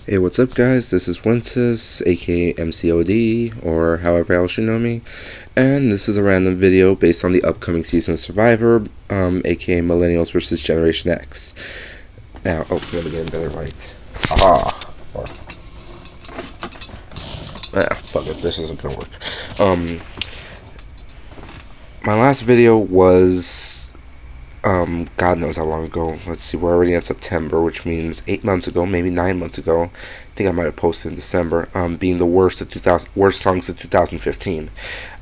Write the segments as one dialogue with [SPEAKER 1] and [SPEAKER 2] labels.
[SPEAKER 1] Hey, what's up, guys? This is Wences, aka MCOD, or however else you know me, and this is a random video based on the upcoming season of Survivor, aka Millennials versus Generation X. Now, let me get a better light. Fuck it, this isn't gonna work. My last video was God knows how long ago. Let's see, we're already in September, which means 8 months ago, maybe 9 months ago. I think I might have posted in December. Being the worst songs of 2015.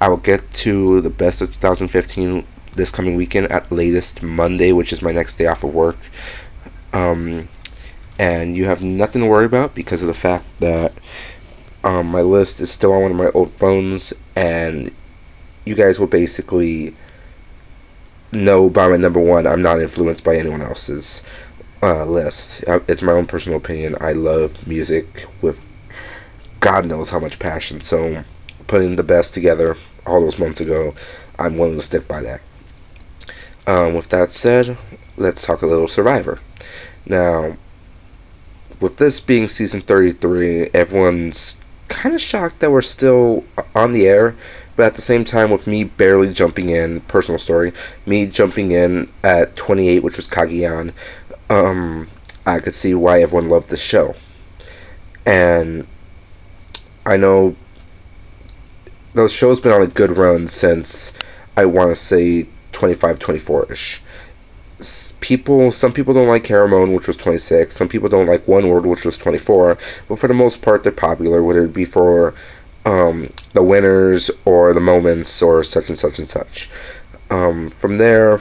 [SPEAKER 1] I will get to the best of 2015 this coming weekend, at latest Monday, which is my next day off of work. And you have nothing to worry about because of the fact that my list is still on one of my old phones, and you guys will basically know by my number one, I'm not influenced by anyone else's list. It's my own personal opinion. I love music with God knows how much passion. So putting the best together all those months ago, I'm willing to stick by that. With that said, let's talk a little Survivor. Now, with this being season 33, everyone's kind of shocked that we're still on the air. But at the same time, with me barely jumping in, personal story, me jumping in at 28, which was Cagayan, I could see why everyone loved this show. And I know those shows been on a good run since, I want to say, 25, 24-ish. Some people don't like Caramone, which was 26. Some people don't like One World, which was 24. But for the most part, they're popular, whether it be for the winners or the moments or such and such and such. From there,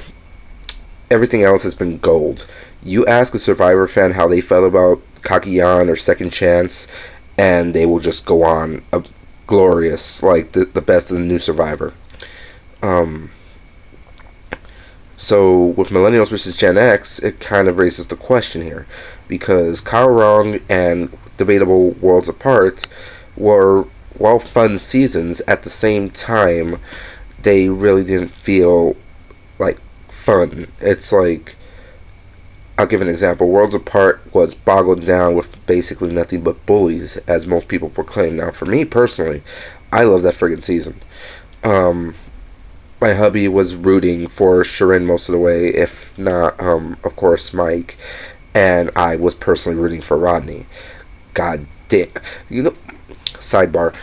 [SPEAKER 1] everything else has been gold. You ask a Survivor fan how they felt about Cagayan or Second Chance, and they will just go on glorious, like the best of the new Survivor. So with Millennials versus Gen X, it kind of raises the question here, because Kyle Wrong and Debatable Worlds Apart were well-fun seasons. At the same time, they really didn't feel like fun. It's like, I'll give an example. Worlds Apart was boggled down with basically nothing but bullies, as most people proclaim. Now, for me personally, I love that friggin' season. My hubby was rooting for Sharon most of the way, if not, of course, Mike, and I was personally rooting for Rodney. God damn. You know, sidebar,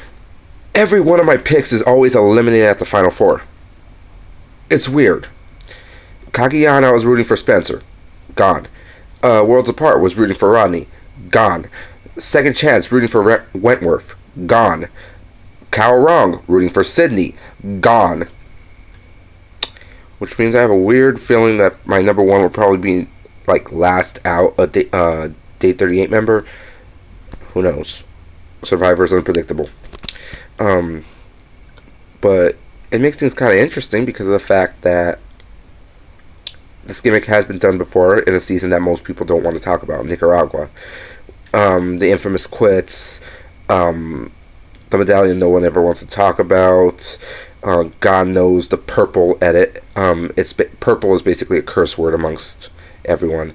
[SPEAKER 1] every one of my picks is always eliminated at the final four. It's weird. Cagayan, I was rooting for Spencer. Gone. Worlds Apart was rooting for Rodney. Gone. Second Chance, rooting for Wentworth. Gone. Kyle Wrong, rooting for Sydney. Gone. Which means I have a weird feeling that my number one will probably be like last out, a day 38 member. Who knows? Survivor's unpredictable. But it makes things kind of interesting because of the fact that this gimmick has been done before in a season that most people don't want to talk about, Nicaragua. The infamous quits, the medallion no one ever wants to talk about, God knows the purple edit. Purple is basically a curse word amongst everyone.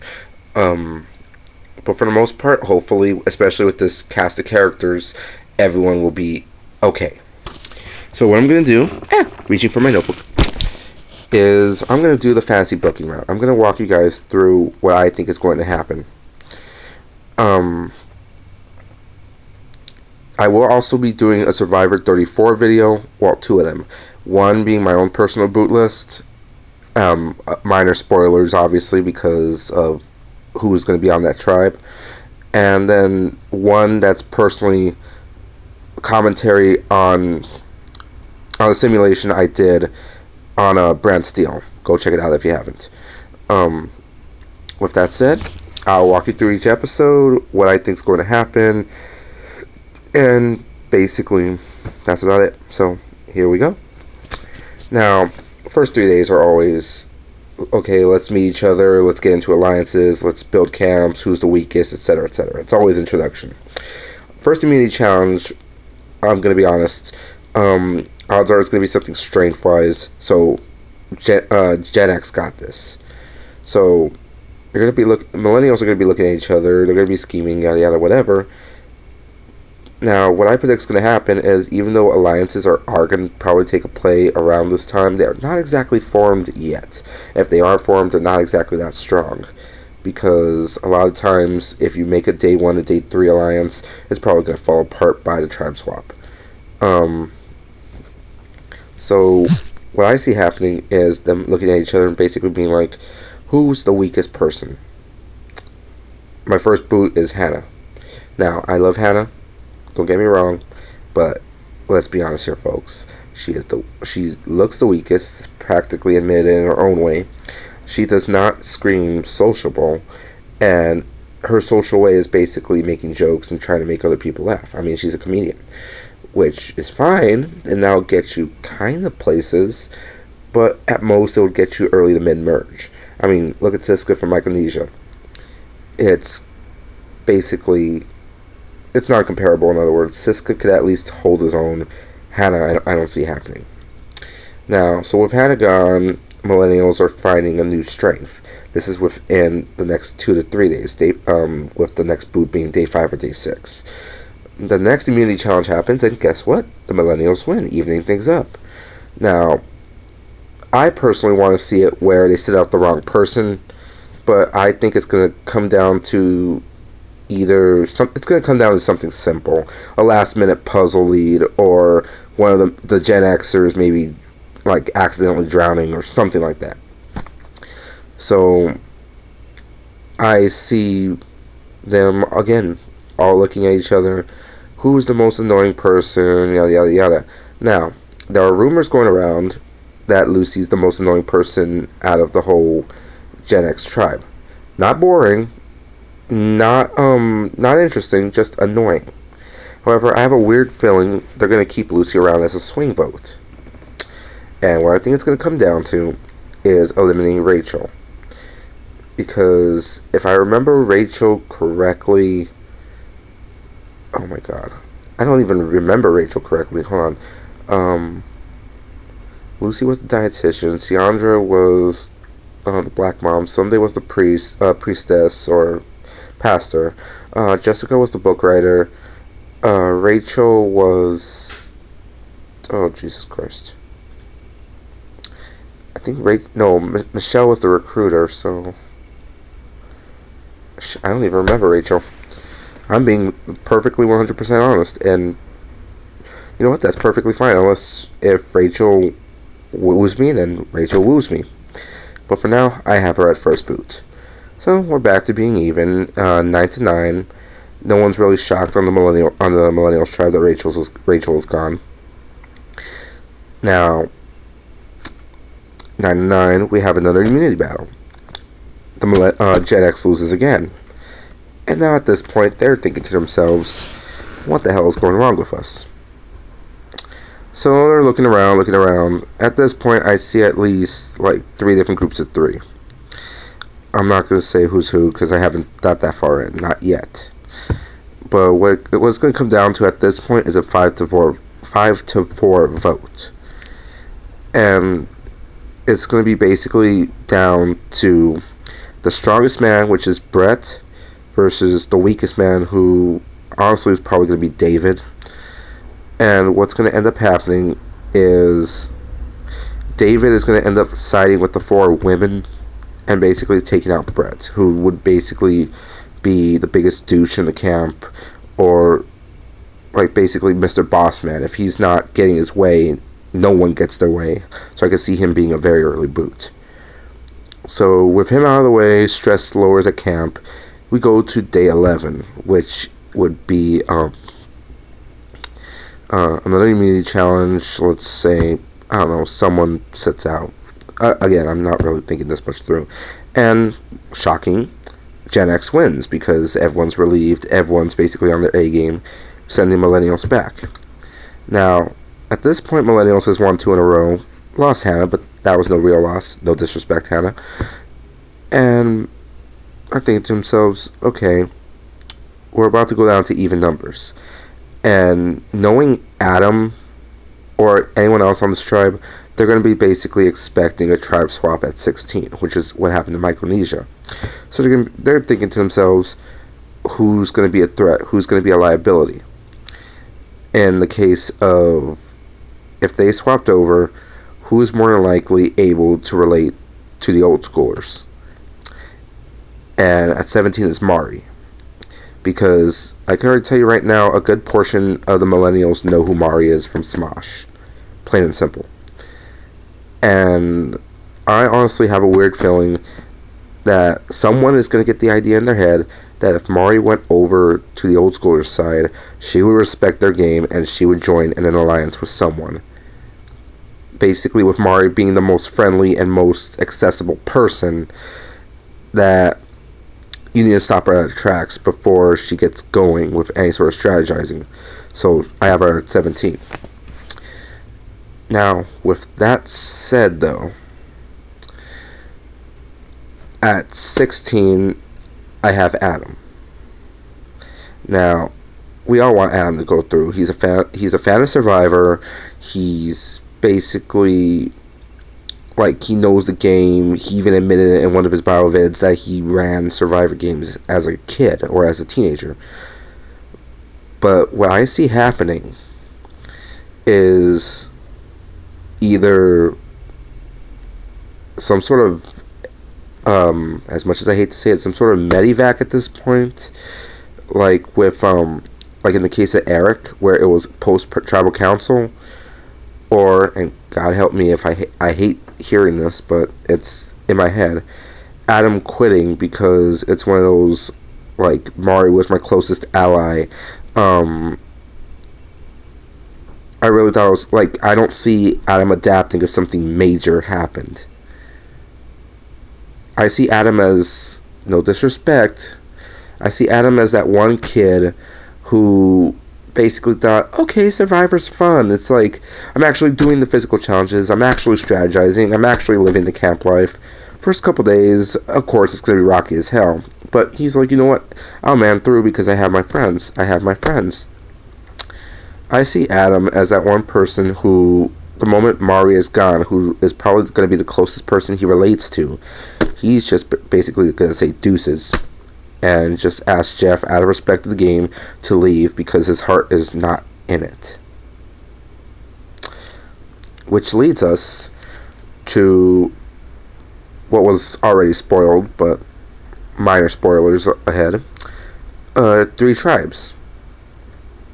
[SPEAKER 1] But for the most part, hopefully, especially with this cast of characters, everyone will be okay. So what I'm going to do, reaching for my notebook, is I'm going to do the fantasy booking route. I'm going to walk you guys through what I think is going to happen. I will also be doing a Survivor 34 video, well, two of them. One being my own personal boot list. Minor spoilers, obviously, because of who's going to be on that tribe. And then one that's personally commentary on a simulation I did on Brand Steel. Go check it out if you haven't. With that said, I'll walk you through each episode, what I think is going to happen, and basically that's about it. So here we go. Now, first 3 days are always, okay, let's meet each other, let's get into alliances, let's build camps, who's the weakest, etc., etc. It's always introduction. First immunity challenge, I'm going to be honest, odds are it's going to be something strength-wise, so Gen X got this. So, Millennials are going to be looking at each other, they're going to be scheming, yada yada, whatever, Now, what I predict is going to happen is, even though alliances are going to probably take a play around this time, they're not exactly formed yet. If they are formed, they're not exactly that strong. Because a lot of times, if you make a day 1 to day 3 alliance, it's probably going to fall apart by the tribe swap. Um, so, what I see happening is them looking at each other and basically being like, who's the weakest person? My first boot is Hannah. Now, I love Hannah. Don't get me wrong, but let's be honest here, folks. She looks the weakest, practically admitted in her own way. She does not scream sociable, and her social way is basically making jokes and trying to make other people laugh. I mean, she's a comedian, which is fine, and that'll get you kind of places, but at most it'll get you early to mid merge. I mean, look at Siska from Micronesia. It's basically, it's not comparable. In other words, Siska could at least hold his own. Hannah, I don't see happening. Now, so with Hannah gone, Millennials are finding a new strength. This is within the next 2 to 3 days, with the next boot being day 5 or day 6. The next immunity challenge happens, and guess what? The Millennials win, evening things up. Now, I personally want to see it where they sit out the wrong person, but I think it's going to come down to it's going to come down to something simple, a last minute puzzle lead, or one of the Gen Xers maybe like accidentally drowning or something like that. So I see them again all looking at each other. Who's the most annoying person? Yada yada yada. Now, there are rumors going around that Lucy's the most annoying person out of the whole Gen X tribe. Not boring, not interesting, just annoying. However, I have a weird feeling they're gonna keep Lucy around as a swing vote. And what I think it's gonna come down to is eliminating Rachel. Because if I remember Rachel correctly, oh my god, I don't even remember Rachel correctly. Hold on. Lucy was the dietitian. Ciandra was the black mom. Sunday was the priestess or pastor. Jessica was the book writer. Rachel was, oh Jesus Christ, I think Michelle was the recruiter. So I don't even remember Rachel. I'm being perfectly 100% honest, and you know what? That's perfectly fine. Unless if Rachel woos me, then Rachel woos me. But for now, I have her at first boot. So we're back to being even, 9-9. No one's really shocked on the Millennials tribe that Rachel is gone. Now, 9-9, we have another immunity battle. The Gen X loses again. And now at this point, they're thinking to themselves, what the hell is going wrong with us? So they're looking around. At this point, I see at least like 3 different groups of 3. I'm not going to say who's who because I haven't got that far in, not yet. But what's going to come down to at this point is a 5-4 vote. And it's going to be basically down to the strongest man, which is Brett, versus the weakest man, who honestly is probably going to be David. And what's going to end up happening is David is going to end up siding with the 4 women and basically taking out Brett, who would basically be the biggest douche in the camp, or like basically Mr. Bossman. If he's not getting his way, no one gets their way. So I can see him being a very early boot. So with him out of the way, stress lowers at camp. We go to day 11, which would be another immunity challenge. Let's say, I don't know, someone sits out. Again, I'm not really thinking this much through. And, shocking, Gen X wins because everyone's relieved. Everyone's basically on their A game, sending Millennials back. Now, at this point, Millennials has won 2 in a row. Lost Hannah, but that was no real loss. No disrespect, Hannah. And are thinking to themselves, okay, we're about to go down to even numbers. And knowing Adam or anyone else on this tribe, they're going to be basically expecting a tribe swap at 16, which is what happened in Micronesia. So they're thinking to themselves, who's going to be a threat? Who's going to be a liability? in the case of if they swapped over, who's more than likely able to relate to the old schoolers? And at 17 is Mari. Because I can already tell you right now, a good portion of the millennials know who Mari is from Smosh. Plain and simple. And I honestly have a weird feeling that someone is going to get the idea in their head that if Mari went over to the old schoolers side, she would respect their game and she would join in an alliance with someone. Basically, with Mari being the most friendly and most accessible person, that you need to stop her at her tracks before she gets going with any sort of strategizing. So I have her at 17. Now, with that said, though, at 16, I have Adam. Now, we all want Adam to go through. He's a fan of Survivor. He's basically like he knows the game. He even admitted it in one of his bio vids that he ran Survivor games as a kid or as a teenager. But what I see happening is either some sort of as much as I hate to say it, some sort of medivac at this point, like with like in the case of Eric, where it was post tribal council, or, and God help me if I hate hearing this, but it's in my head, Adam quitting because it's one of those, like, Mari was my closest ally. I really thought it was, like, I don't see Adam adapting if something major happened. I see Adam as, no disrespect, I see Adam as that one kid who basically thought, okay, Survivor's fun. It's like, I'm actually doing the physical challenges, I'm actually strategizing, I'm actually living the camp life. First couple days, of course, it's going to be rocky as hell. But he's like, you know what? I'll man through because I have my friends. I see Adam as that one person who, the moment Mari is gone, who is probably going to be the closest person he relates to, he's just basically going to say deuces and just ask Jeff, out of respect to the game, to leave because his heart is not in it. Which leads us to what was already spoiled, but minor spoilers ahead. 3 tribes.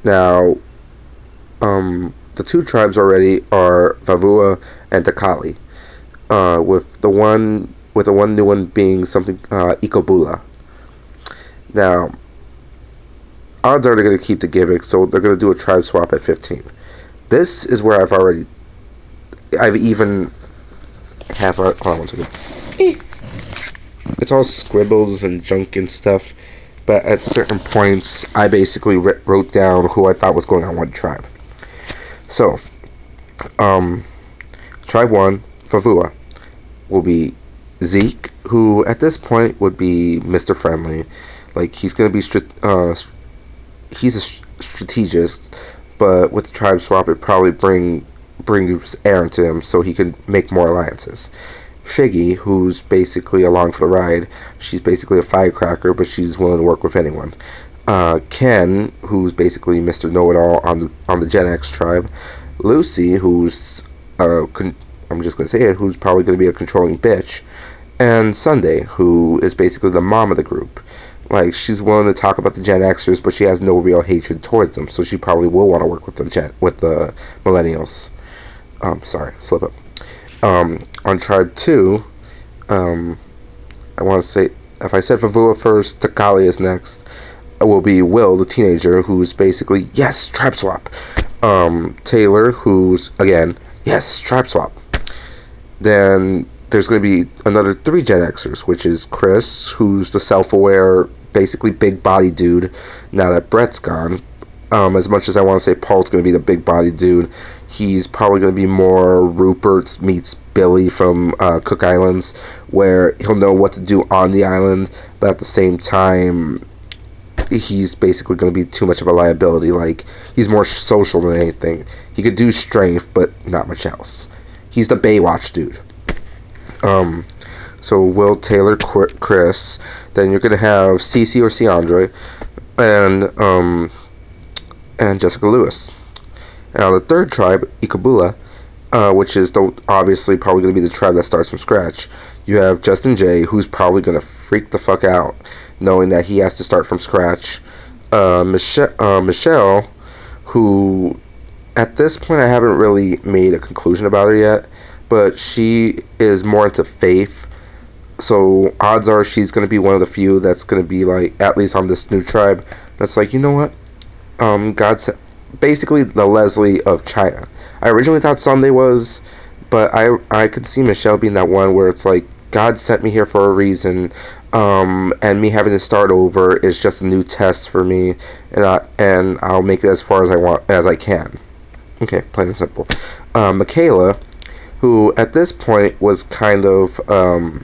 [SPEAKER 1] Now, the 2 tribes already are Vavua and Takali, with the one new one being something Ikobula. Now, odds are they're going to keep the gimmick, so they're going to do a tribe swap at 15. This is where I've even have a, hold on one second. It's all scribbles and junk and stuff, but at certain points, I basically wrote down who I thought was going on one tribe. So, tribe 1, Favua, will be Zeke, who at this point would be Mr. Friendly. Like, he's going to be he's a strategist, but with the tribe swap, it probably brings Aaron to him so he can make more alliances. Figgy, who's basically along for the ride, she's basically a firecracker, but she's willing to work with anyone. Ken, who's basically Mr. Know-It-All on the Gen X tribe. Lucy, who's I'm just gonna say it, who's probably gonna be a controlling bitch. And Sunday, who is basically the mom of the group. Like, she's willing to talk about the Gen Xers, but she has no real hatred towards them, so she probably will want to work with the millennials. Sorry, slip up. On tribe 2, I want to say, if I said Favua first, Takali is next. It will be Will, the teenager, who's basically, yes, tribe swap. Taylor, who's, again, yes, tribe swap. Then there's going to be another 3 Gen Xers, which is Chris, who's the self-aware, basically big body dude, now that Brett's gone. As much as I want to say Paul's going to be the big body dude, he's probably going to be more Rupert meets Billy from Cook Islands, where he'll know what to do on the island, but at the same time, he's basically going to be too much of a liability. Like, he's more social than anything. He could do strength, but not much else. He's the Baywatch dude. So Will, Taylor, Chris. Then you're going to have Cece or Ciandre, and Jessica Lewis. Now the third tribe, Ikabula, which is obviously probably going to be the tribe that starts from scratch. You have Justin J, who's probably going to freak the fuck out, knowing that he has to start from scratch. Michelle, who at this point I haven't really made a conclusion about her yet, but she is more into faith. So odds are she's going to be one of the few that's going to be like, at least on this new tribe, that's like, you know what? God said, basically the Leslie of China. I originally thought Sunday was, but I could see Michelle being that one where it's like, God sent me here for a reason, and me having to start over is just a new test for me, and I'll make it as far as I can. Okay, plain and simple. Michaela, who at this point was kind of a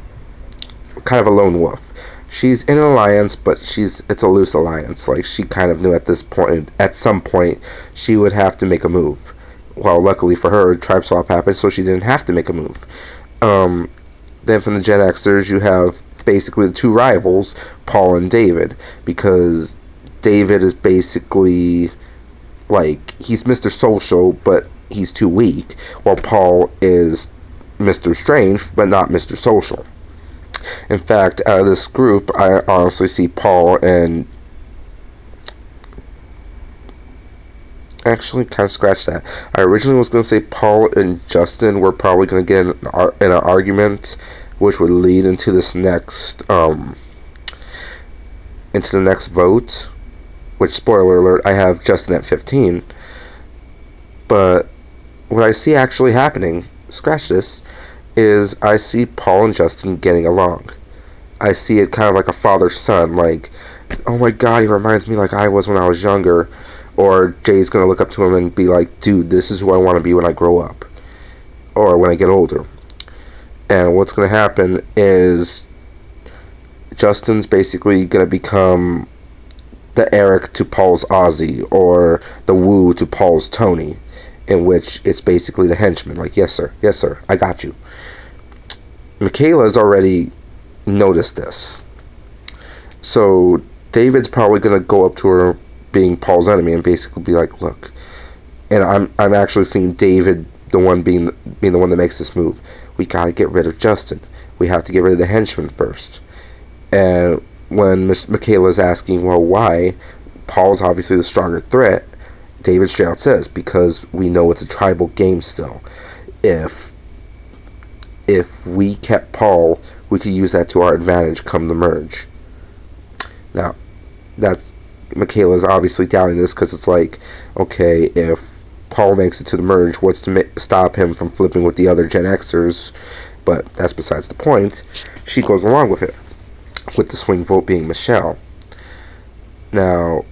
[SPEAKER 1] lone wolf. She's in an alliance, but it's a loose alliance. Like, she kind of knew at some point, she would have to make a move. Well, luckily for her, tribe swap happened, so she didn't have to make a move. Then from the Gen Xers, you have basically the two rivals, Paul and David, because David is basically like, he's Mr. Social, but he's too weak, while Paul is Mr. Strength, but not Mr. Social. In fact, out of this group, I honestly see Paul and... Actually, kind of scratch that. I originally was going to say Paul and Justin were probably going to get in an argument, which would lead into this next... into the next vote. Which, spoiler alert, I have Justin at 15. But what I see actually happening, scratch this, is I see Paul and Justin getting along. I see it kind of like a father-son, like, oh my god, he reminds me like I was when I was younger. Or Jay's going to look up to him and be like, dude, this is who I want to be when I grow up. Or when I get older. And what's going to happen is Justin's basically going to become the Eric to Paul's Ozzy, or the Wu to Paul's Tony, in which it's basically the henchman, like, yes sir, I got you. Michaela's already noticed this. So David's probably going to go up to her being Paul's enemy and basically be like, look, and I'm actually seeing David the one being the one that makes this move. We got to get rid of Justin. We have to get rid of the henchman first. And when Michaela's asking, well, why? Paul's obviously the stronger threat. David straight out says, because we know it's a tribal game still. If we kept Paul, we could use that to our advantage come the merge. Now, that's Michaela's obviously doubting this because it's like, okay, if Paul makes it to the merge, what's to stop him from flipping with the other Gen Xers? But that's besides the point. She goes along with it, with the swing vote being Michelle. Now,